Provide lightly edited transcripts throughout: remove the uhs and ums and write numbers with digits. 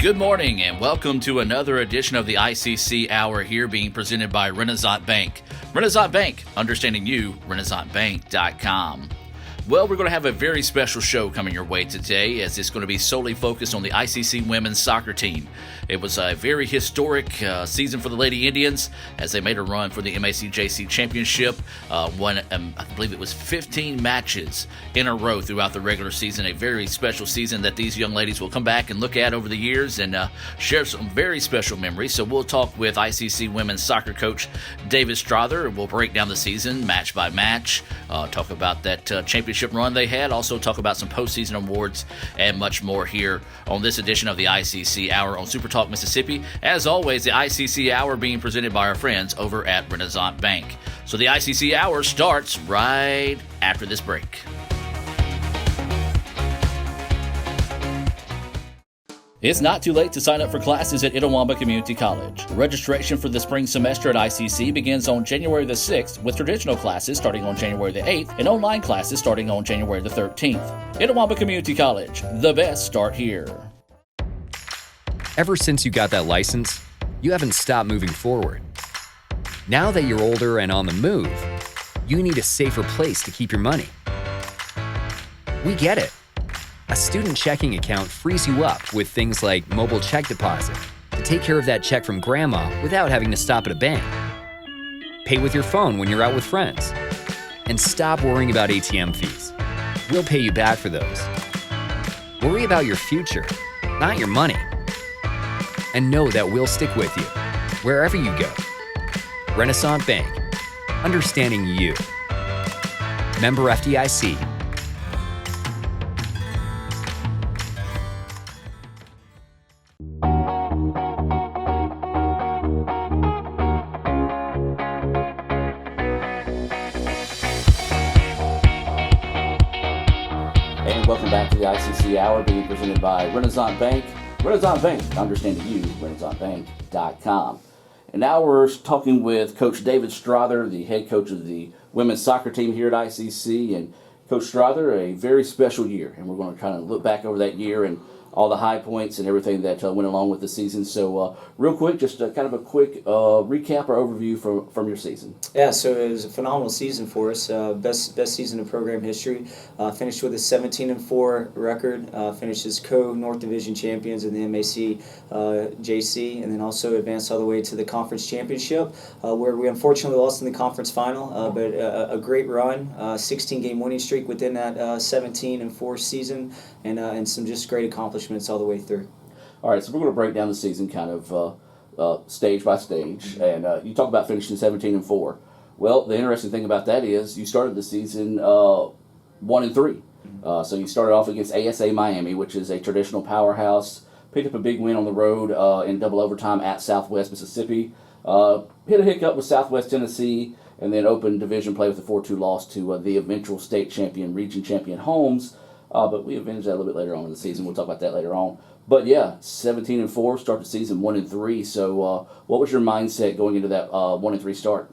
Good morning and welcome to another edition of the ICC Hour here being presented by Renaissance Bank. Renaissance Bank, understanding you, renaissancebank.com. Well, we're going to have a very special show coming your way today as it's going to be solely focused on the ICC women's soccer team. It was a very historic season for the Lady Indians as they made a run for the MACJC Championship. Won, I believe it was 15 matches in a row throughout the regular season. A very special season that these young ladies will come back and look at over the years and share some very special memories. So we'll talk with ICC women's soccer coach David Strother. We'll break down the season match by match, talk about that championship run they had, also talk about some postseason awards and much more here on this edition of the ICC Hour on Super Talk Mississippi. As always, the ICC Hour being presented by our friends over at Renaissance Bank. So the ICC Hour starts right after this break. It's not too late to sign up for classes at Itawamba Community College. Registration for the spring semester at ICC begins on January the 6th, with traditional classes starting on January the 8th and online classes starting on January the 13th. Itawamba Community College, the best start here. Ever since you got that license, you haven't stopped moving forward. Now that you're older and on the move, you need a safer place to keep your money. We get it. A student checking account frees you up with things like mobile check deposit to take care of that check from grandma without having to stop at a bank. Pay with your phone when you're out with friends. And stop worrying about ATM fees. We'll pay you back for those. Worry about your future, not your money. And know that we'll stick with you wherever you go. Renaissance Bank, understanding you. Member FDIC. Welcome back to the ICC Hour being presented by Renaissance Bank. Renaissance Bank, understanding you, renaissancebank.com. And now we're talking with Coach David Strother, the head coach of the women's soccer team here at ICC. And Coach Strother, a very special year. And we're going to kind of look back over that year and all the high points and everything that went along with the season. So real quick, just kind of a quick recap or overview from your season. Yeah, so it was a phenomenal season for us. Best season in program history. Finished with a 17-4 record. Finished as co-North Division champions in the MAC JC, and then also advanced all the way to the conference championship, where we unfortunately lost in the conference final. But a great run, 16-game winning streak within that 17-4 season, and some just great accomplishments all the way through. All right, so we're going to break down the season kind of stage by stage, and you talk about finishing 17-4. Well, the interesting thing about that is you started the season 1-3. So you started off against ASA Miami, which is a traditional powerhouse. Picked up a big win on the road in double overtime at Southwest Mississippi. Hit a hiccup with Southwest Tennessee, and then opened division play with a 4-2 loss to the eventual state champion, region champion Holmes. But we avenged that a little bit later on in the season. We'll talk about that later on. But yeah, 17-4, start the season 1-3. So what was your mindset going into that 1-3 start?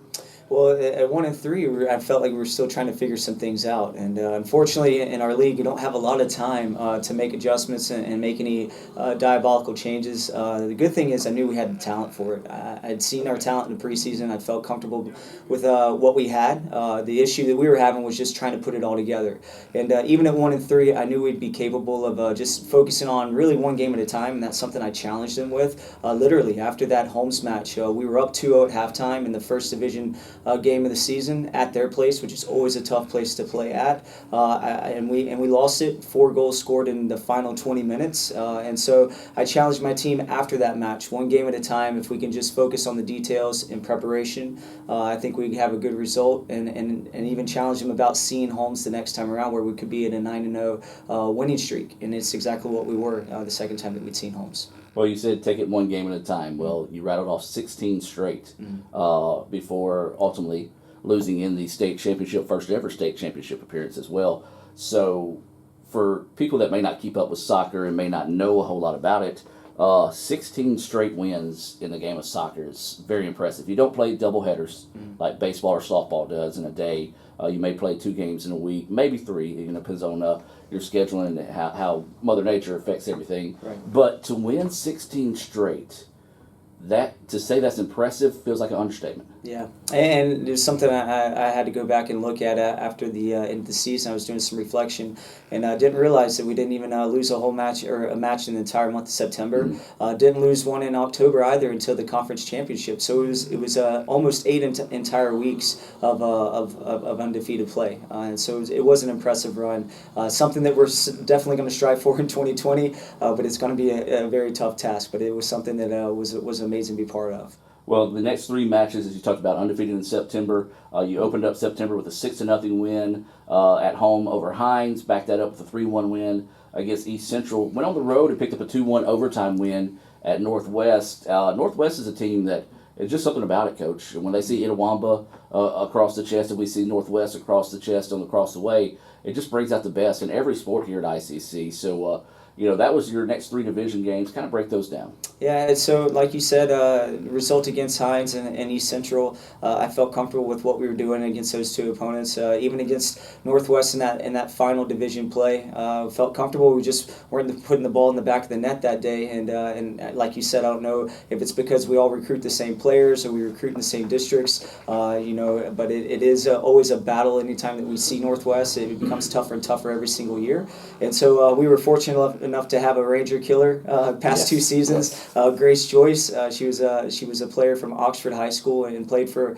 Well, at 1-3, I felt like we were still trying to figure some things out, and unfortunately, in our league, we don't have a lot of time to make adjustments and make any diabolical changes. The good thing is, I knew we had the talent for it. I'd seen our talent in the preseason. I felt comfortable with what we had. The issue that we were having was just trying to put it all together. And even at 1-3, I knew we'd be capable of just focusing on really one game at a time, and that's something I challenged them with. Literally, after that Holmes match, we were up 2-0 at halftime in the first division game of the season at their place, which is always a tough place to play at, and we lost it. 4 goals scored in the final 20 minutes, and so I challenged my team after that match, one game at a time. If we can just focus on the details in preparation, I think we have a good result, and even challenge them about seeing Holmes the next time around, where we could be at a 9-0 winning streak, and it's exactly what we were the second time that we'd seen Holmes. Well, you said take it one game at a time. Well, you rattled off 16 straight before ultimately losing in the state championship, first ever state championship appearance as well. So for people that may not keep up with soccer and may not know a whole lot about it, 16 straight wins in the game of soccer is very impressive. You don't play doubleheaders like baseball or softball does in a day. You may play 2 games in a week, maybe 3. It depends on your scheduling and how Mother Nature affects everything. Right. But to win 16 straight, to say that's impressive feels like an understatement. Yeah, and there's something I had to go back and look at after the end of the season. I was doing some reflection, and I didn't realize that we didn't even lose a whole match or a match in the entire month of September. Didn't lose one in October either until the conference championship. So it was almost 8 entire weeks of undefeated play, and so it was an impressive run. Something that we're definitely going to strive for in 2020, but it's going to be a very tough task. But it was something that was amazing to be part of. Well, the next 3 matches, as you talked about, undefeated in September. You opened up September with a 6-0 win at home over Hines. Backed that up with a 3-1 win against East Central. Went on the road and picked up a 2-1 overtime win at Northwest. Northwest is a team that is just something about it, Coach. When they see Itawamba across the chest and we see Northwest across the chest and across the way, it just brings out the best in every sport here at ICC. So, that was your next 3 division games. Kind of break those down. Yeah, so like you said, result against Hines and East Central, I felt comfortable with what we were doing against those 2 opponents. Even against Northwest in that final division play, felt comfortable. We just weren't putting the ball in the back of the net that day. And like you said, I don't know if it's because we all recruit the same players or we recruit in the same districts, but it is always a battle anytime that we see Northwest. It becomes tougher and tougher every single year. And so we were fortunate enough to have a Ranger killer past 2 seasons. Yes. Grace Joyce, she was a player from Oxford High School and played for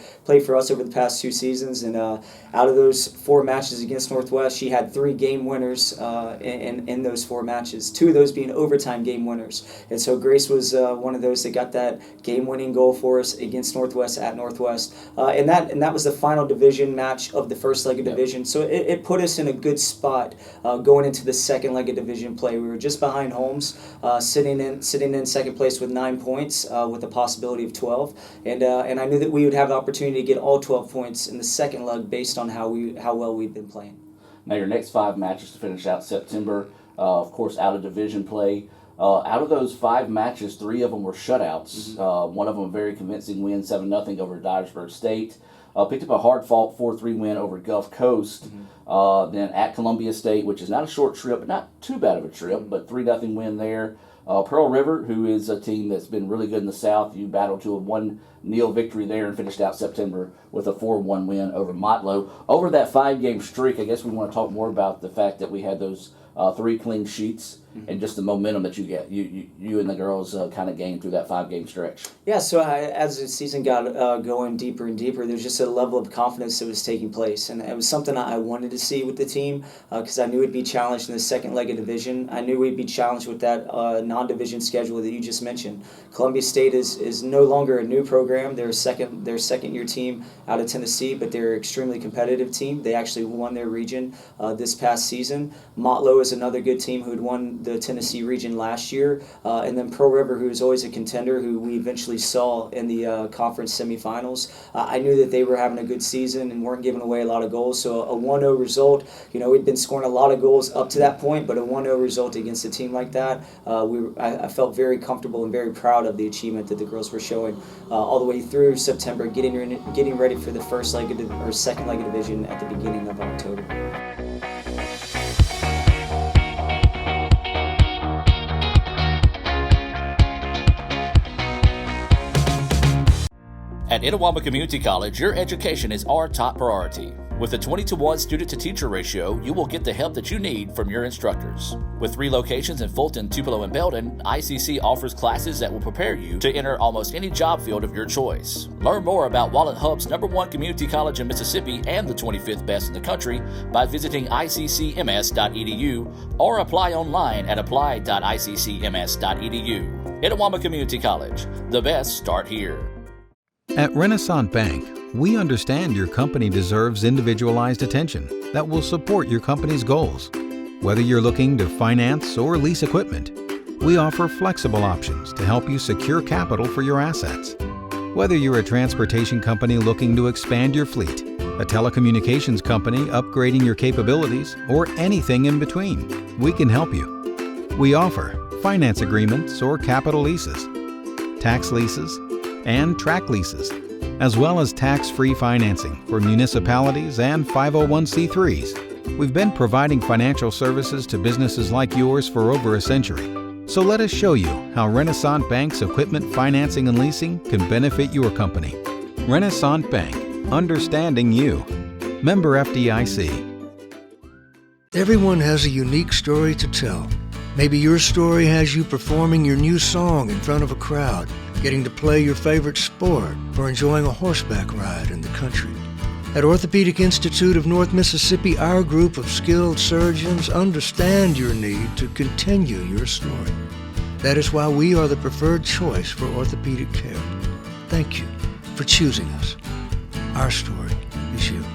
us over the past 2 seasons. And out of those 4 matches against Northwest, she had 3 game winners in those 4 matches. 2 of those being overtime game winners. And so Grace was one of those that got that game-winning goal for us against Northwest at Northwest. And that was the final division match of the first leg of division. So it put us in a good spot going into the second leg of division play. We were just behind Holmes, sitting in second place with 9 points, with a possibility of 12, and I knew that we would have the opportunity to get all 12 points in the second leg based on how well we'd been playing. Now your next 5 matches to finish out September, of course, out of division play. Out of those 5 matches, 3 of them were shutouts. One of them a very convincing win, 7-0 over Dyersburg State. Picked up a hard-fought 4-3 win over Gulf Coast. Then at Columbia State, which is not a short trip, but not too bad of a trip, but 3-0 win there. Pearl River, who is a team that's been really good in the South, you battled to a 1-0 victory there and finished out September with a 4-1 win over Motlow. Over that 5-game streak, I guess we want to talk more about the fact that we had those 3 clean sheets and just the momentum that you and the girls kind of gained through that 5-game stretch. Yeah, so as the season got going deeper and deeper, there's just a level of confidence that was taking place, and it was something I wanted to see with the team because I knew we'd be challenged in the second leg of division. I knew we'd be challenged with that non-division schedule that you just mentioned. Columbia State is no longer a new program. They're a second-year team out of Tennessee, but they're an extremely competitive team. They actually won their region this past season. Motlow is another good team who had won the Tennessee region last year, and then Pearl River, who is always a contender, who we eventually saw in the conference semifinals. I knew that they were having a good season and weren't giving away a lot of goals, so a 1-0 result, we'd been scoring a lot of goals up to that point, but a 1-0 result against a team like that, I felt very comfortable and very proud of the achievement that the girls were showing all the way through September, getting ready for the second leg of division at the beginning of October. At Itawamba Community College, your education is our top priority. With a 20-to-1 student-to-teacher ratio, you will get the help that you need from your instructors. With 3 locations in Fulton, Tupelo, and Belden, ICC offers classes that will prepare you to enter almost any job field of your choice. Learn more about Wallet Hub's #1 community college in Mississippi and the 25th best in the country by visiting iccms.edu or apply online at apply.iccms.edu. Itawamba Community College. The best start here. At Renaissance Bank, we understand your company deserves individualized attention that will support your company's goals. Whether you're looking to finance or lease equipment, we offer flexible options to help you secure capital for your assets. Whether you're a transportation company looking to expand your fleet, a telecommunications company upgrading your capabilities, or anything in between, we can help you. We offer finance agreements or capital leases, tax leases, and track leases, as well as tax-free financing for municipalities and 501c3s. We've been providing financial services to businesses like yours for over a century. So let us show you how Renaissance Bank's equipment financing and leasing can benefit your company. Renaissance Bank, understanding you. Member FDIC. Everyone has a unique story to tell. Maybe your story has you performing your new song in front of a crowd, getting to play your favorite sport, or enjoying a horseback ride in the country. At Orthopedic Institute of North Mississippi, our group of skilled surgeons understand your need to continue your story. That is why we are the preferred choice for orthopedic care. Thank you for choosing us. Our story is you.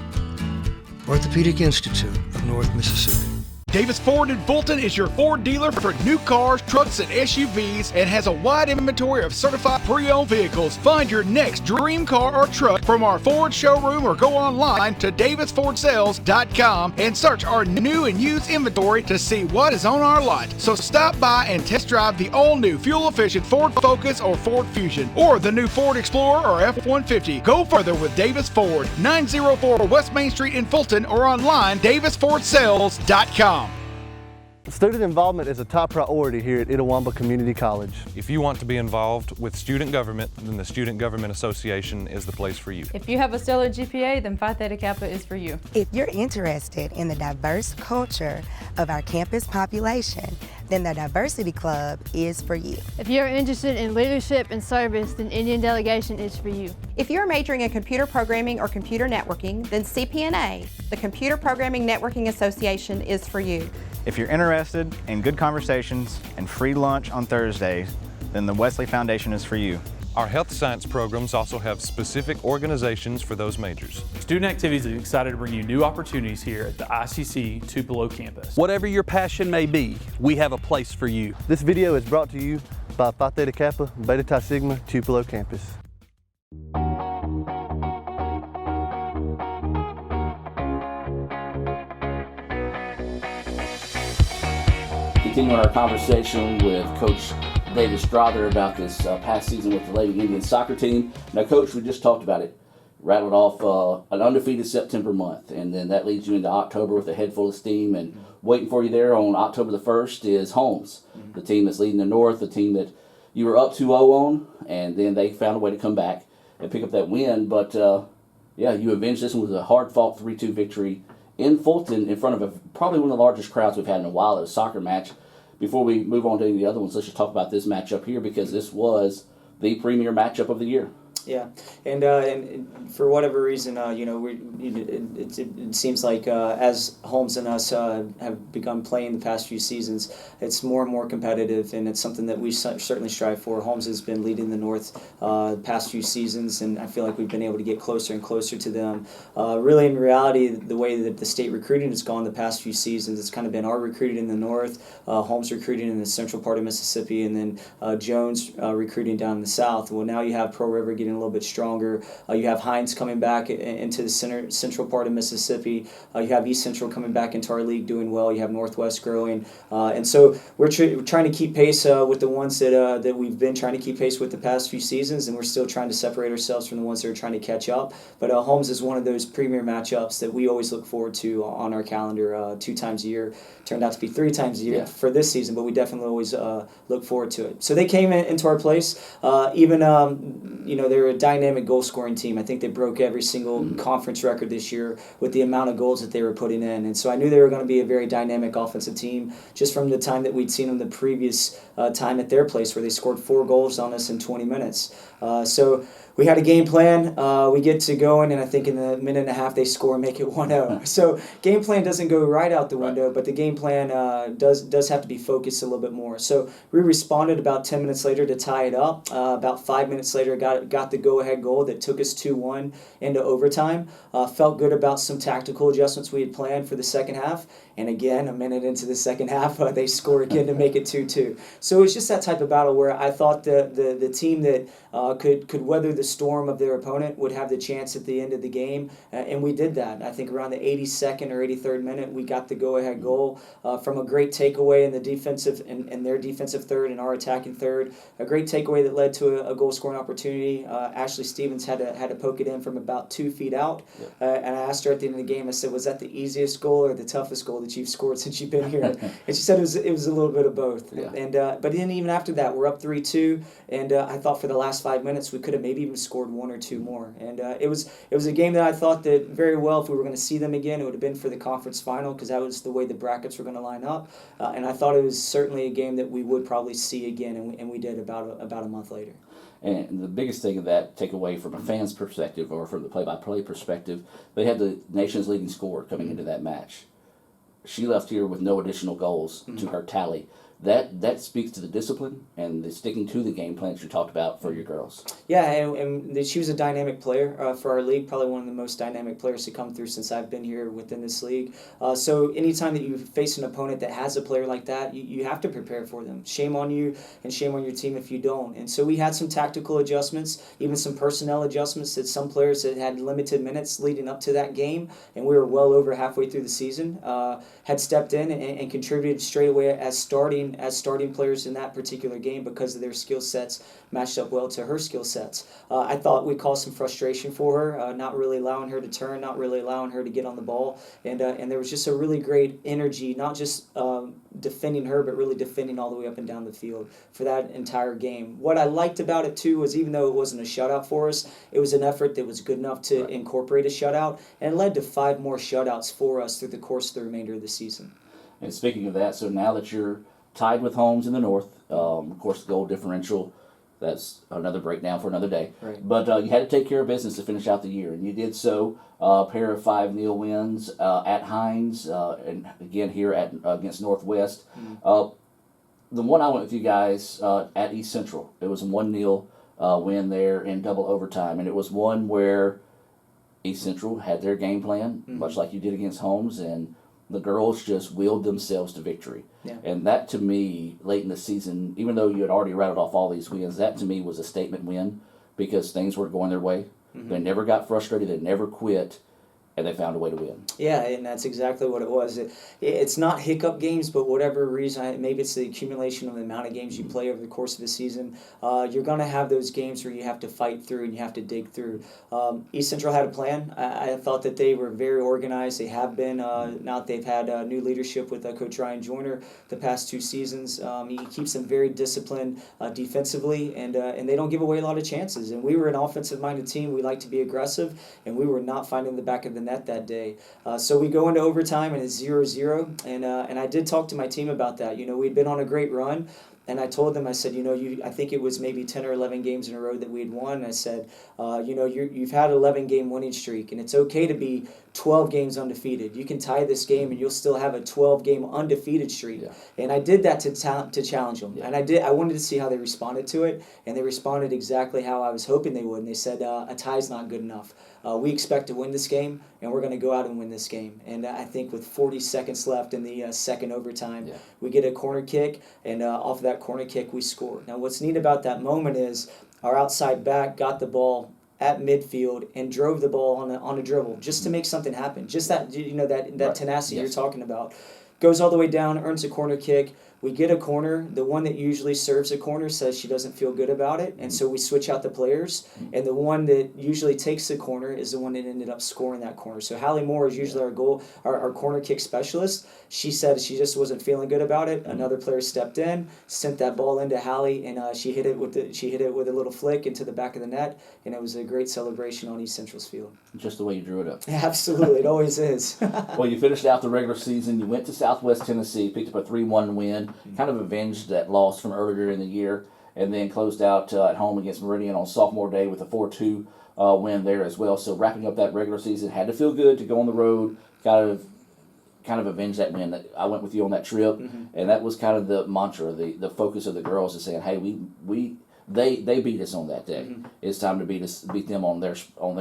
Orthopedic Institute of North Mississippi. Davis Ford in Fulton is your Ford dealer for new cars, trucks, and SUVs and has a wide inventory of certified pre-owned vehicles. Find your next dream car or truck from our Ford showroom or go online to davisfordsales.com and search our new and used inventory to see what is on our lot. So stop by and test drive the all-new fuel-efficient Ford Focus or Ford Fusion or the new Ford Explorer or F-150. Go further with Davis Ford, 904 West Main Street in Fulton or online davisfordsales.com. Student involvement is a top priority here at Itawamba Community College. If you want to be involved with student government, then the Student Government Association is the place for you. If you have a stellar GPA, then Phi Theta Kappa is for you. If you're interested in the diverse culture of our campus population, then the Diversity Club is for you. If you're interested in leadership and service, then Indian Delegation is for you. If you're majoring in computer programming or computer networking, then CPNA, the Computer Programming Networking Association, is for you. If you're interested in good conversations and free lunch on Thursdays, then the Wesley Foundation is for you. Our health science programs also have specific organizations for those majors. Student Activities is excited to bring you new opportunities here at the ICC Tupelo campus. Whatever your passion may be, we have a place for you. This video is brought to you by Phi Theta Kappa, Beta Chi Sigma, Tupelo campus. Continuing our conversation with Coach David Strother about this past season with the Lady Indian soccer team. Now, Coach, we just talked about it. Rattled off an undefeated September month, and then that leads you into October with a head full of steam. And waiting for you there on October the 1st is Holmes, the team that's leading the North, the team that you were up 2-0 on, and then they found a way to come back and pick up that win. But, you avenged this one with a hard-fought 3-2 victory in Fulton in front of probably one of the largest crowds we've had in a while at a soccer match. Before we move on to any of the other ones, let's just talk about this matchup here because this was the premier matchup of the year. Yeah, and for whatever reason, it seems like as Holmes and us have begun playing the past few seasons, it's more and more competitive, and it's something that we certainly strive for. Holmes has been leading the North the past few seasons, and I feel like we've been able to get closer and closer to them. Really, in reality, the way that the state recruiting has gone the past few seasons, it's kind of been our recruiting in the North, Holmes recruiting in the central part of Mississippi, and then Jones recruiting down in the South. Well, now you have Pro River getting a little bit stronger. You have Hines coming back into the central part of Mississippi. You have East Central coming back into our league doing well. You have Northwest growing. And so we're trying to keep pace with the ones that we've been trying to keep pace with the past few seasons, and we're still trying to separate ourselves from the ones that are trying to catch up. But Holmes is one of those premier matchups that we always look forward to on our calendar 2 times a year. Turned out to be 3 times a year for this season, but we definitely always look forward to it. So they came into our place. They're a dynamic goal-scoring team. I think they broke every single conference record this year with the amount of goals that they were putting in. And so I knew they were going to be a very dynamic offensive team just from the time that we'd seen them the previous time at their place where they scored 4 goals on us in 20 minutes. So we had a game plan. We get to going, and I think in the minute and a half they score and make it 1-0. So game plan doesn't go right out the window, but the game plan does have to be focused a little bit more. So we responded about 10 minutes later to tie it up. About 5 minutes later, got the go-ahead goal that took us 2-1 into overtime. Felt good about some tactical adjustments we had planned for the second half. And again, a minute into the second half, they score again to make it 2-2. So it's just that type of battle where I thought the team that could weather the storm of their opponent would have the chance at the end of the game, and we did that. I think around the 82nd or 83rd minute, we got the go-ahead goal from a great takeaway in the defensive in their defensive third and our attacking third. A great takeaway that led to a goal-scoring opportunity. Ashley Stevens had to poke it in from about 2 feet out, and I asked her at the end of the game. I said, "Was that the easiest goal or the toughest goal that you've scored since you've been here?" And she said it was a little bit of both. Yeah. And but then even after that, we're up 3-2, and I thought for the last 5 minutes we could have maybe even scored 1 or 2 more. And it was a game that I thought that very well, if we were going to see them again, it would have been for the conference final, because that was the way the brackets were going to line up. And I thought it was certainly a game that we would probably see again, and we did about a month later. And the biggest thing of that, take away from a fan's perspective or from the play-by-play perspective, they had the nation's leading scorer coming into that match. She left here with no additional goals to her tally. That speaks to the discipline and the sticking to the game plan that you talked about for your girls. Yeah, and she was a dynamic player for our league, probably one of the most dynamic players to come through since I've been here within this league. So anytime that you face an opponent that has a player like that, you have to prepare for them. Shame on you and shame on your team if you don't. And so we had some tactical adjustments, even some personnel adjustments that some players that had limited minutes leading up to that game, and we were well over halfway through the season, had stepped in and contributed straight away as starting players in that particular game because of their skill sets matched up well to her skill sets. I thought we caused some frustration for her, not really allowing her to turn, not really allowing her to get on the ball, and there was just a really great energy, not just defending her, but really defending all the way up and down the field for that entire game. What I liked about it too was, even though it wasn't a shutout for us, it was an effort that was good enough to incorporate a shutout, and it led to 5 more shutouts for us through the course of the remainder of the season. And speaking of that, so now that you're tied with Holmes in the North, of course, the goal differential, that's another breakdown for another day. Right. But you had to take care of business to finish out the year, and you did so. A pair of 5-0 wins at Hines, and again here against Northwest. The one I went with you guys at East Central, it was a 1-0 win there in double overtime, and it was one where East Central had their game plan, much like you did against Holmes, and the girls just willed themselves to victory. Yeah. And that, to me, late in the season, even though you had already rattled off all these wins, that to me was a statement win because things were going their way. They never got frustrated. They never quit. And they found a way to win. Yeah, and that's exactly what it was. It's not hiccup games, but whatever reason, maybe it's the accumulation of the amount of games you play over the course of the season. You're going to have those games where you have to fight through and you have to dig through. East Central had a plan. I thought that they were very organized. They have been. Now that they've had new leadership with Coach Ryan Joyner the past 2 seasons. He keeps them very disciplined defensively, and they don't give away a lot of chances. And we were an offensive-minded team. We like to be aggressive, and we were not finding the back of the net that day. So we go into overtime and it's 0-0, and I did talk to my team about that. We'd been on a great run, and I told them, I said, I think it was maybe 10 or 11 games in a row that we had won. And I said, you've had an 11-game winning streak, and it's okay to be 12 games undefeated. You can tie this game, and you'll still have a 12-game undefeated streak. Yeah. And I did that to challenge them. Yeah. And I wanted to see how they responded to it, and they responded exactly how I was hoping they would. And they said, a tie's not good enough. We expect to win this game, and we're going to go out and win this game. And I think with 40 seconds left in the second overtime, we get a corner kick, and off of that corner kick, we score. Now, what's neat about that moment is our outside back got the ball at midfield and drove the ball on a dribble just to make something happen. Just that that tenacity you're talking about. Goes all the way down, earns a corner kick. We get a corner. The one that usually serves a corner says she doesn't feel good about it, and so we switch out the players. And the one that usually takes the corner is the one that ended up scoring that corner. So Hallie Moore is usually our corner kick specialist. She said she just wasn't feeling good about it. Another player stepped in, sent that ball into Hallie, and she hit it with a little flick into the back of the net, and it was a great celebration on East Central's field. Just the way you drew it up. Absolutely, it always is. Well, you finished out the regular season. You went to Southwest Tennessee, picked up a 3-1 win, kind of avenged that loss from earlier in the year, and then closed out at home against Meridian on sophomore day with a 4-2 win there as well. So wrapping up that regular season, had to feel good to go on the road, kind of avenge that win. I went with you on that trip, and that was kind of the mantra, the focus of the girls is saying, hey, they beat us on that day. It's time to beat them on their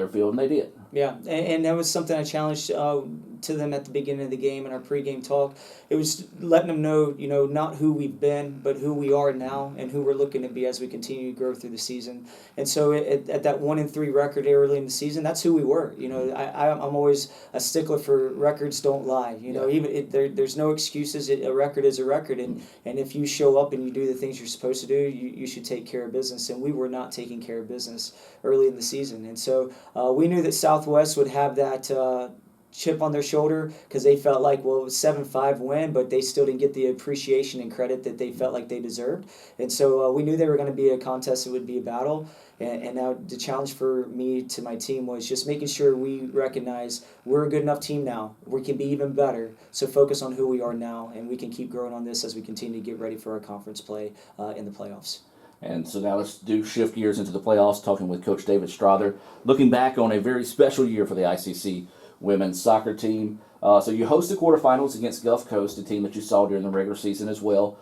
field, and they did. Yeah, and that was something I challenged to them at the beginning of the game in our pregame talk. It was letting them know, not who we've been, but who we are now and who we're looking to be as we continue to grow through the season. And so at that 1-3 record early in the season, that's who we were. I'm always a stickler for records don't lie. Even there's no excuses. A record is a record, and if you show up and you do the things you're supposed to do, you should take care of business. And we were not taking care of business early in the season, and so we knew that Southwest would have that chip on their shoulder because they felt like, well, it was 7-5 win, but they still didn't get the appreciation and credit that they felt like they deserved. And so we knew they were going to be a contest. It would be a battle. And now the challenge for me to my team was just making sure we recognize we're a good enough team now. We can be even better. So focus on who we are now, and we can keep growing on this as we continue to get ready for our conference play in the playoffs. And so now let's shift gears into the playoffs, talking with Coach David Strother, looking back on a very special year for the ICC women's soccer team. So you host the quarterfinals against Gulf Coast, a team that you saw during the regular season as well.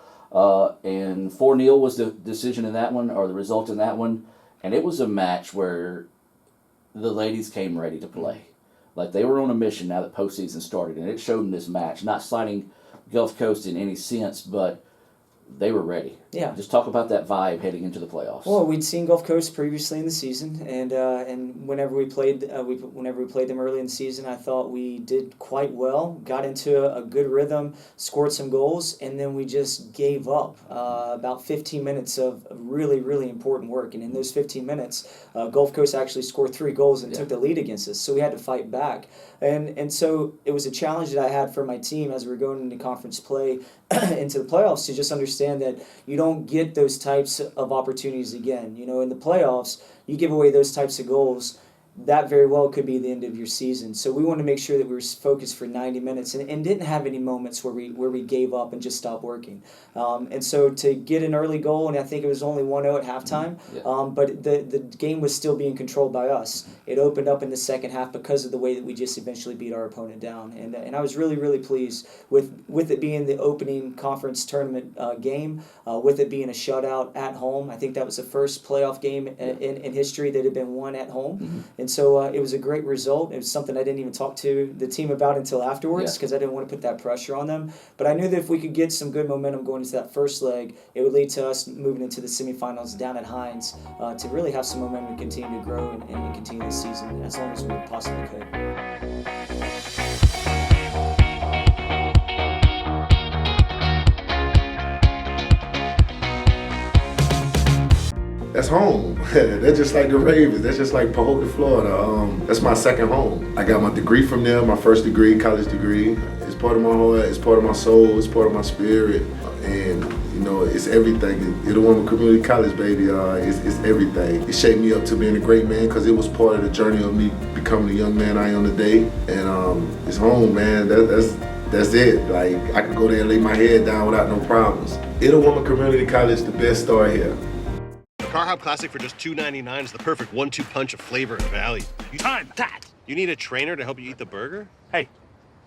And 4-0 was the decision in that one, or the result in that one. And it was a match where the ladies came ready to play. Like they were on a mission now that postseason started. And it showed in this match, not slighting Gulf Coast in any sense, but they were ready. Yeah. Just talk about that vibe heading into the playoffs. Well, we'd seen Gulf Coast previously in the season, and whenever we played them early in the season, I thought we did quite well. Got into a good rhythm, scored some goals, and then we just gave up. About 15 minutes of really, really important work, and in those 15 minutes, Gulf Coast actually scored 3 goals and took the lead against us. So we had to fight back, and so it was a challenge that I had for my team as we were going into conference play into the playoffs to just understand that you don't get those types of opportunities again. In the playoffs, you give away those types of goals, that very well could be the end of your season. So we wanted to make sure that we were focused for 90 minutes and didn't have any moments where we gave up and just stopped working. And so to get an early goal, and I think it was only 1-0 at halftime, but the game was still being controlled by us. It opened up in the second half because of the way that we just eventually beat our opponent down. And I was really, really pleased with it being the opening conference tournament game, with it being a shutout at home. I think that was the first playoff game in history that had been won at home. Mm-hmm. And so it was a great result. It was something I didn't even talk to the team about until afterwards because I didn't want to put that pressure on them. But I knew that if we could get some good momentum going into that first leg, it would lead to us moving into the semifinals down at Hines to really have some momentum to continue to grow and continue the season as long as we possibly could. That's home. That's just like the Ravens. That's just like Pahokee, Florida. That's my second home. I got my degree from there, my first degree, college degree. It's part of my heart, it's part of my soul, it's part of my spirit. And, it's everything. Itawamba Community College, baby, it's everything. It shaped me up to being a great man because it was part of the journey of me becoming the young man I am today. And it's home, man. That's it. Like, I could go there and lay my head down without no problems. Itawamba Community College, the best store here. Car Hop Classic for just $2.99 is the perfect 1-2 punch of flavor and value. Time that! You need a trainer to help you eat the burger? Hey,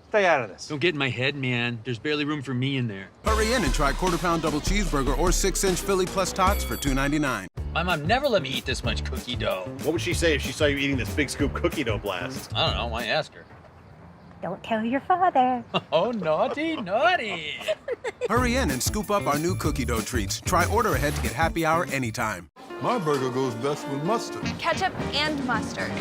stay out of this. Don't get in my head, man. There's barely room for me in there. Hurry in and try quarter-pound double cheeseburger or 6-inch Philly plus tots for $2.99. My mom never let me eat this much cookie dough. What would she say if she saw you eating this big scoop cookie dough blast? I don't know. Why ask her? Don't tell your father. Oh, naughty, naughty. Hurry in and scoop up our new cookie dough treats. Try order ahead to get happy hour anytime. My burger goes best with mustard. Ketchup and mustard.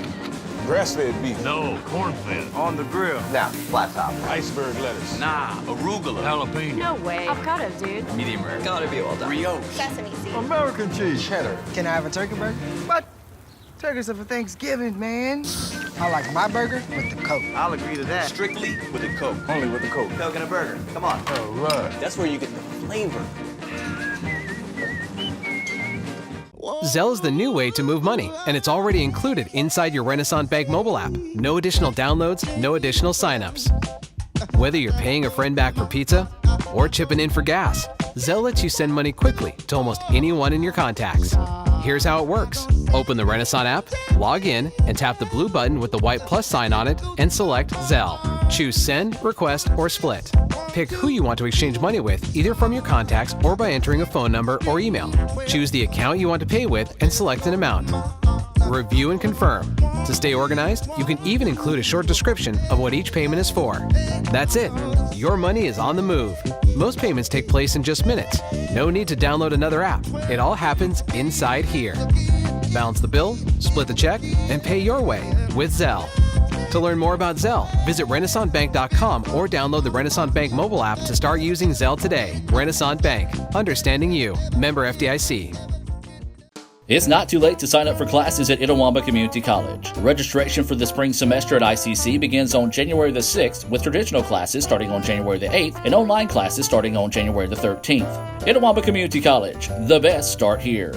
Grass-fed beef. No, corn-fed. On the grill. Now, flat top. Iceberg lettuce. Nah, arugula. Jalapeno. No way. Avocado, dude. Medium rare. Gotta be well done. Brioche. Sesame seeds. American cheese. Cheddar. Can I have a turkey burger? What? Turkeys are for Thanksgiving, man. I like my burger with the Coke. I'll agree to that. Strictly with a Coke. Only with the Coke. Coke and a burger. Come on. All right. That's where you get the flavor. Zelle is the new way to move money, and it's already included inside your Renaissance Bank mobile app. No additional downloads, no additional signups. Whether you're paying a friend back for pizza or chipping in for gas, Zelle lets you send money quickly to almost anyone in your contacts. Here's how it works. Open the Renaissance app, log in, and tap the blue button with the white plus sign on it, and select Zelle. Choose Send, Request, or Split. Pick who you want to exchange money with, either from your contacts or by entering a phone number or email. Choose the account you want to pay with and select an amount. Review and confirm. To stay organized, you can even include a short description of what each payment is for. That's it. Your money is on the move. Most payments take place in just minutes. No need to download another app. It all happens inside here. Balance the bill, split the check, and pay your way with Zelle. To learn more about Zelle, visit RenaissanceBank.com or download the Renaissance Bank mobile app to start using Zelle today. Renaissance Bank, understanding you. Member FDIC. It's not too late to sign up for classes at Itawamba Community College. Registration for the spring semester at ICC begins on January the 6th, with traditional classes starting on January the 8th and online classes starting on January the 13th. Itawamba Community College, the best start here.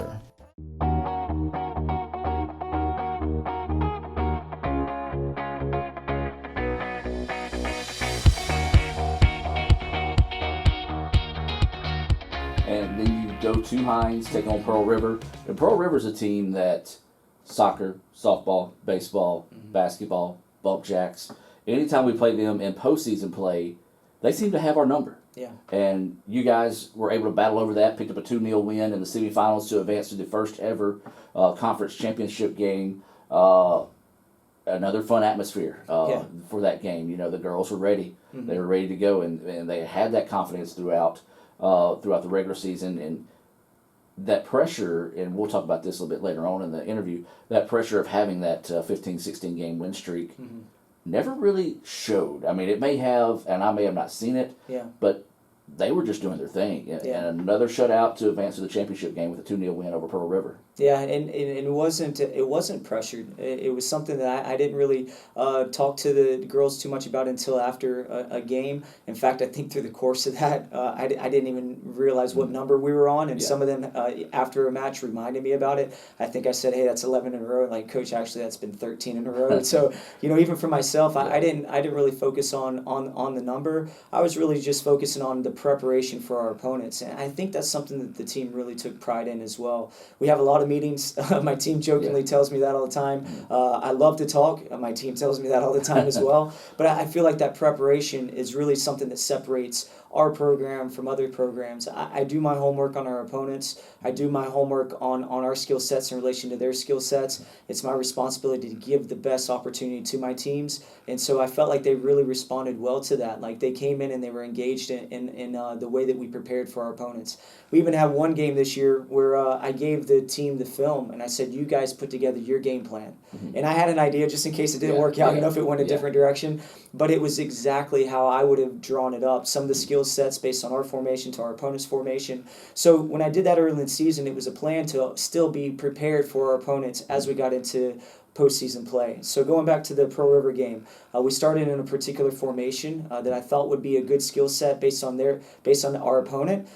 And then you go to Hines, take on Pearl River. And Pearl River's a team that soccer, softball, baseball, basketball, bump jacks, anytime we play them in postseason play, they seem to have our number. Yeah. And you guys were able to battle over that, picked up a 2-0 win in the semifinals to advance to the first ever conference championship game. Another fun atmosphere for that game. You know, the girls were ready. Mm-hmm. They were ready to go, and they had that confidence throughout the regular season. And that pressure, and we'll talk about this a little bit later on in the interview, that pressure of having that 15-16 game win streak never really showed. I mean, it may have, and I may have not seen it, but they were just doing their thing. And another shutout to advance to the championship game with a 2-0 win over Pearl River. Yeah, and it wasn't pressured. It was something that I didn't really talk to the girls too much about until after a game. In fact, I think through the course of that, I didn't even realize what number we were on, and some of them after a match reminded me about it. I think I said, "Hey, that's 11 in a row." And like, Coach, actually, that's been 13 in a row. So even for myself, I didn't really focus on the number. I was really just focusing on the preparation for our opponents, and I think that's something that the team really took pride in as well. We have a lot of meetings. My team jokingly tells me that all the time. I love to talk. My team tells me that all the time as well. But I feel like that preparation is really something that separates our program from other programs. I do my homework on our opponents. I do my homework on our skill sets in relation to their skill sets. It's my responsibility to give the best opportunity to my teams. And so I felt like they really responded well to that. Like they came in and they were engaged in the way that we prepared for our opponents. We even had one game this year where I gave the team the film and I said, you guys put together your game plan. And I had an idea just in case it didn't work out, if it went a different direction. But it was exactly how I would have drawn it up. Some of the skill sets based on our formation to our opponent's formation. So when I did that early in the season, it was a plan to still be prepared for our opponents as we got into postseason play. So going back to the Pearl River game, we started in a particular formation that I thought would be a good skill set based on our opponent.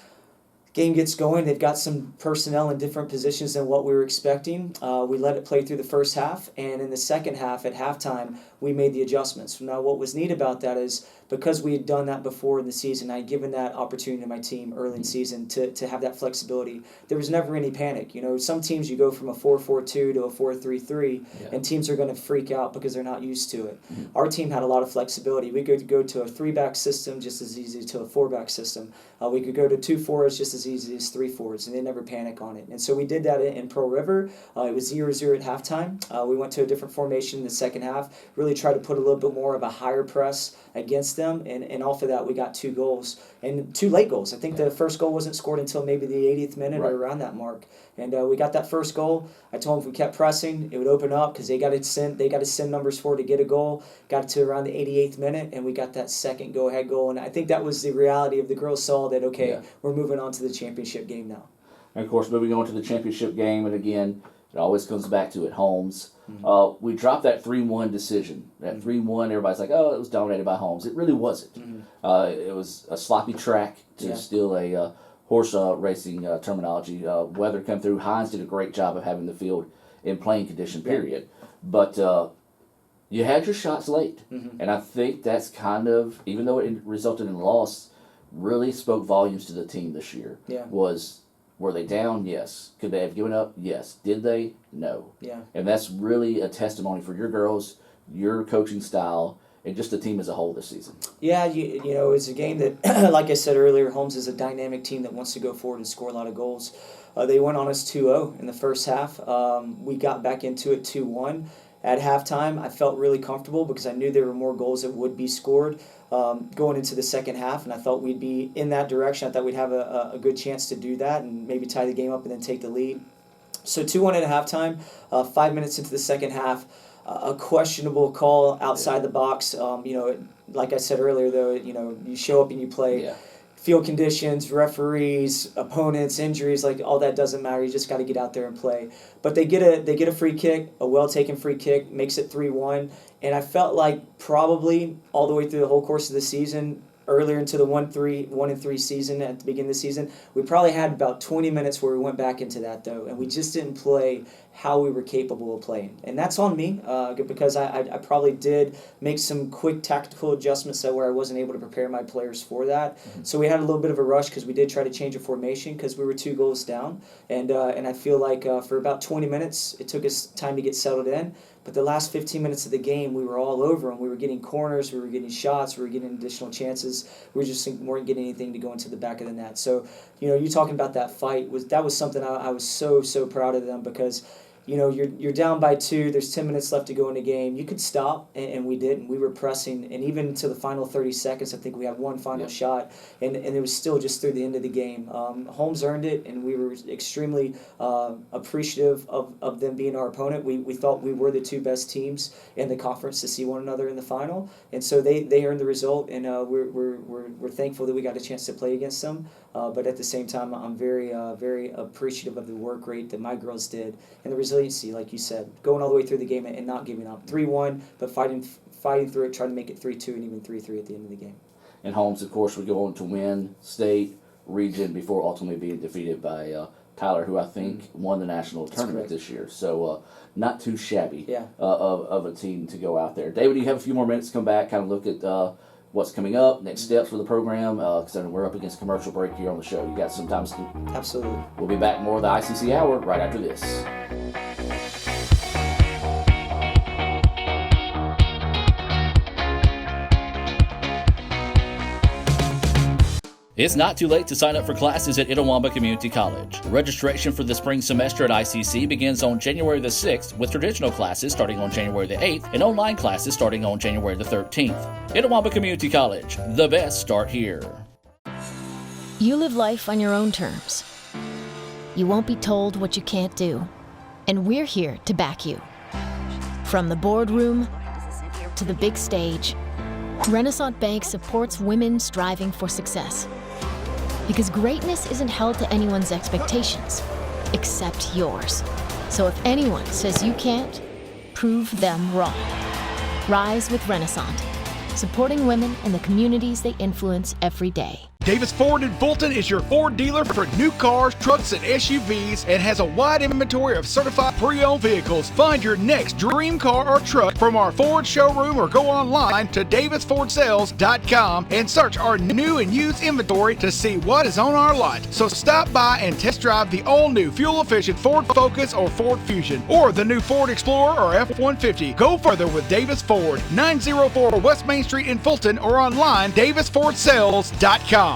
Game gets going. They've got some personnel in different positions than what we were expecting. We let it play through the first half, and in the second half, at halftime, we made the adjustments. Now, what was neat about that is because we had done that before in the season, I had given that opportunity to my team early in the season to have that flexibility. There was never any panic. Some teams you go from a 4-4-2 to a 4-3-3, and teams are going to freak out because they're not used to it. Our team had a lot of flexibility. We could go to a 3-back system just as easy to a 4-back system. We could go to 2 forwards just as easy as 3 forwards, and they never panic on it. And so we did that in Pearl River. It was 0-0 at halftime. We went to a different formation in the second half, really tried to put a little bit more of a higher press against them, and off of that we got 2 goals, and 2 late goals. I think the first goal wasn't scored until maybe the 80th minute or around that mark. And we got that first goal. I told them if we kept pressing, it would open up because they got to send numbers forward to get a goal. Got to around the 88th minute, and we got that second go-ahead goal. And I think that was the reality of the girls saw that, we're moving on to the championship game now. And, of course, moving on to the championship game, and again, it always comes back to at Holmes. We dropped that 3-1 decision. That 3-1, everybody's like, oh, it was dominated by Holmes. It really wasn't. It was a sloppy track to steal a horse racing terminology. Weather come through. Hines did a great job of having the field in playing condition, period. But you had your shots late. And I think that's kind of, even though it resulted in a loss, really spoke volumes to the team this year. Were they down? Yes. Could they have given up? Yes. Did they? No. And that's really a testimony for your girls, your coaching style, and just the team as a whole this season. Yeah, it's a game that, like I said earlier, Holmes is a dynamic team that wants to go forward and score a lot of goals. They went on us 2-0 in the first half. We got back into it 2-1. At halftime, I felt really comfortable because I knew there were more goals that would be scored going into the second half, and I thought we'd be in that direction. I thought we'd have a good chance to do that and maybe tie the game up and then take the lead. So 2-1 at halftime, 5 minutes into the second half, a questionable call outside the box. Like I said earlier, though, you show up and you play. Yeah. Field conditions, referees, opponents, injuries, like all that doesn't matter. You just got to get out there and play. But they get a free kick, a well-taken free kick, makes it 3-1. And I felt like probably all the way through the whole course of the season, earlier into the 1-3 season at the beginning of the season, we probably had about 20 minutes where we went back into that, though, and we just didn't play how we were capable of playing. And that's on me because I probably did make some quick tactical adjustments where I wasn't able to prepare my players for that. Mm-hmm. So we had a little bit of a rush because we did try to change a formation because we were 2 goals down. And I feel like for about 20 minutes, it took us time to get settled in. But the last 15 minutes of the game, we were all over them. We were getting corners, we were getting shots, we were getting additional chances. We just weren't getting anything to go into the back of the net. So, you talking about that fight, that was something I was so proud of them because, you're down by 2, there's 10 minutes left to go in the game. You could stop, and we didn't. We were pressing, and even to the final 30 seconds, I think we had one final shot, and it was still just through the end of the game. Holmes earned it, and we were extremely appreciative of them being our opponent. We thought we were the 2 best teams in the conference to see one another in the final, and so they earned the result, and we're thankful that we got a chance to play against them. But at the same time, I'm very appreciative of the work rate that my girls did and the resiliency, like you said, going all the way through the game and not giving up. 3-1, but fighting through it, trying to make it 3-2 and even 3-3 at the end of the game. And Holmes, of course, would go on to win state, region before ultimately being defeated by Tyler, who I think won the national tournament this year. So not too shabby of a team to go out there. David, you have a few more minutes to come back, kind of look at what's coming up, next steps for the program, because we're up against commercial break here on the show. You got some time to... Absolutely. We'll be back more of the ICC Hour right after this. It's not too late to sign up for classes at Itawamba Community College. Registration for the spring semester at ICC begins on January the 6th, with traditional classes starting on January the 8th and online classes starting on January the 13th. Itawamba Community College, the best start here. You live life on your own terms. You won't be told what you can't do, and we're here to back you. From the boardroom to the big stage, Renaissance Bank supports women striving for success. Because greatness isn't held to anyone's expectations, except yours. So if anyone says you can't, prove them wrong. Rise with Renaissance, supporting women in the communities they influence every day. Davis Ford in Fulton is your Ford dealer for new cars, trucks, and SUVs and has a wide inventory of certified pre-owned vehicles. Find your next dream car or truck from our Ford showroom or go online to davisfordsales.com and search our new and used inventory to see what is on our lot. So stop by and test drive the all-new fuel-efficient Ford Focus or Ford Fusion or the new Ford Explorer or F-150. Go further with Davis Ford, 904 West Main Street in Fulton or online davisfordsales.com.